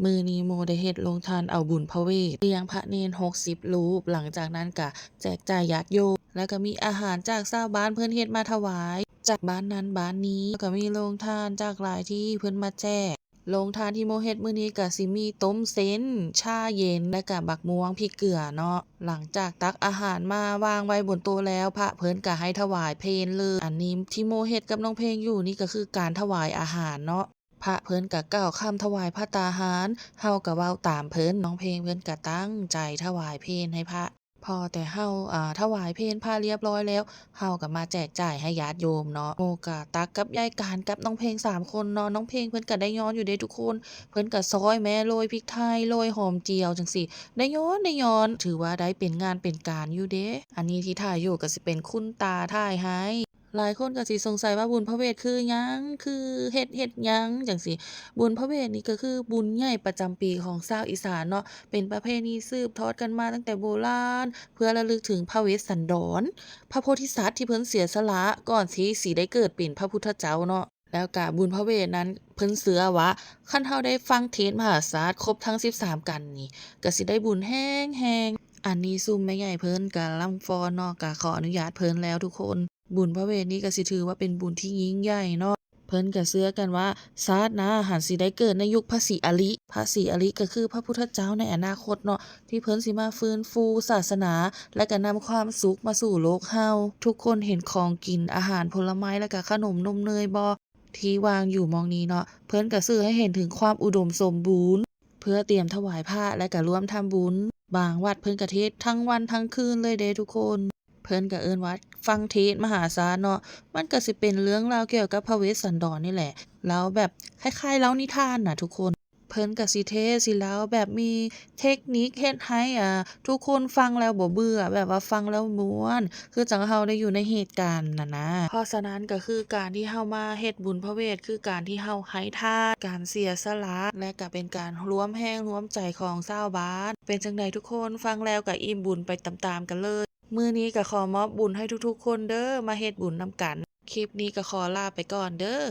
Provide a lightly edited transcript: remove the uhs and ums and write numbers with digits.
มื้อนี้โมได้เฮ็ดโรงทานเอาบุญพระเวทเลี้ยงพระเณร60รูปหลังจากนั้นก็แจกจ่ายญาติโยมแล้วก็มีอาหารจากชาวบ้านเพิ่นเฮ็ดมาถวายจากบ้านนั้นบ้านนี้แล้วก็มีโรงทานจากหลายที่เพิ่นมาแจกโรงทานที่โมเฮ็ดมื้อนี้ก็สิมีต้มเส้นชาเย็นและก็บักม่วงพริกเกลือเนาะหลังจากตักอาหารมาวางไว้บนโต๊ะแล้วพระเพิ่นก็ให้ถวายเพลเลยอันนี้ที่โมเฮ็ดกับน้องเพลงอยู่นี่ก็คือการถวายอาหารเนาะ พระเพิ่นก็กล่าวคำถวายภัตตาหารเฮาก็เว้าตามเพิ่นน้องเพลงเพิ่นก็ตั้งใจถวายเพลให้พระพอแต่เฮาถวายเพลพระเรียบร้อยแล้วเฮาก็มาแจกจ่ายให้ญาติโยมเนาะโอ้ก็ตักกับยายการกับน้องเพลง3คนเนาะน้องเพลงเพิ่นก็ได้ย้อนอยู่เดะทุกคนเพิ่นก็ซอยแหมโรยพริกไทยโรยหอมเจียวจั่งซี้ได้ย้อนถือว่าได้เป็นงานเป็นการอยู่เดะอันนี้ที่ถ่ายอยู่ก็สิเป็นคุณตาถ่ายให้หลายคนก็สิสงสัยว่าบุญพระเวทคือหยังคือเฮ็ดหยังจั่งซี้ บุญพระเวทนี่ก็คือบุญใหญ่ประจำปีของชาวอีสานเนาะเป็นประเพณีสืบทอดกันมาตั้งแต่โบราณเพื่อระลึกถึงพระเวสสันดรพระโพธิสัตว์ที่เพิ่นเสียสละก่อนที่สิได้เกิดเป็นพระพุทธเจ้าเนาะแล้วก็บุญพระเวทนั้นเพิ่นเชื่อว่าคันเฮาได้ฟังเทศน์มหาสาสน์ครบทั้ง13กันนี่ก็สิได้บุญแรงๆอันนี้ซุมแม่ใหญ่เพิ่นก็รำฟ้อนเนาะก็ขออนุญาตเพิ่นแล้วทุกคนบุญพระเวทนี้ก็สิถือว่าเป็นบุญที่ยิ่งใหญ่เนาะ เพิ่นก็เชื่อกันว่าชาติหน้าหั้นสิได้เกิดในยุคพระศรีอริพระศรีอริก็คือพระพุทธเจ้าในอนาคตเนาะที่เพิ่นสิมาฟื้นฟูศาสนาและก็นำความสุขมาสู่โลกเฮาทุกคนเห็นของกินอาหารผลไม้และก็ขนมนมเนยบ่ที่วางอยู่หม้องนี้เนาะเพิ่นก็สื่อให้เห็นถึงความอุดมสมบูรณ์เพื่อเตรียมถวายพระและก็ร่วมทำบุญบางวัดเพิ่นก็เทศน์ทั้งวันทั้งคืนเลยเด้ทุกคนเพิ่นก็เอิ้นว่าฟังเทศน์มหาศาลเนาะ มันก็สิเป็นเรื่องราวเกี่ยวกับพระเวสสันดรนี่แหละแล้วแบบคล้ายๆเล่านิทานน่ะทุกคนเพิ่นก็สิเทศน์สิเล่าแบบมีเทคนิคเฮ็ดให้ทุกคนฟังแล้วบ่เบื่อแบบว่าฟังแล้วม่วนคือจั่งเราได้อยู่ในเหตุการณ์น่ะนะเพราะฉะนั้นก็คือการที่เรามาเฮ็ดบุญพระเวทคือการที่เราให้ทานการเสียสละและก็เป็นการร่วมแรงร่วมใจของชาวบ้านเป็นจั่งใดทุกคนฟังแล้วก็อิ่มบุญไปตามๆกันเลย มื้อนี้ก็ขอมอบบุญให้ทุกๆคนเด้อมาเฮ็ดบุญนำกัน คลิปนี้ก็ขอลาไปก่อนเด้อ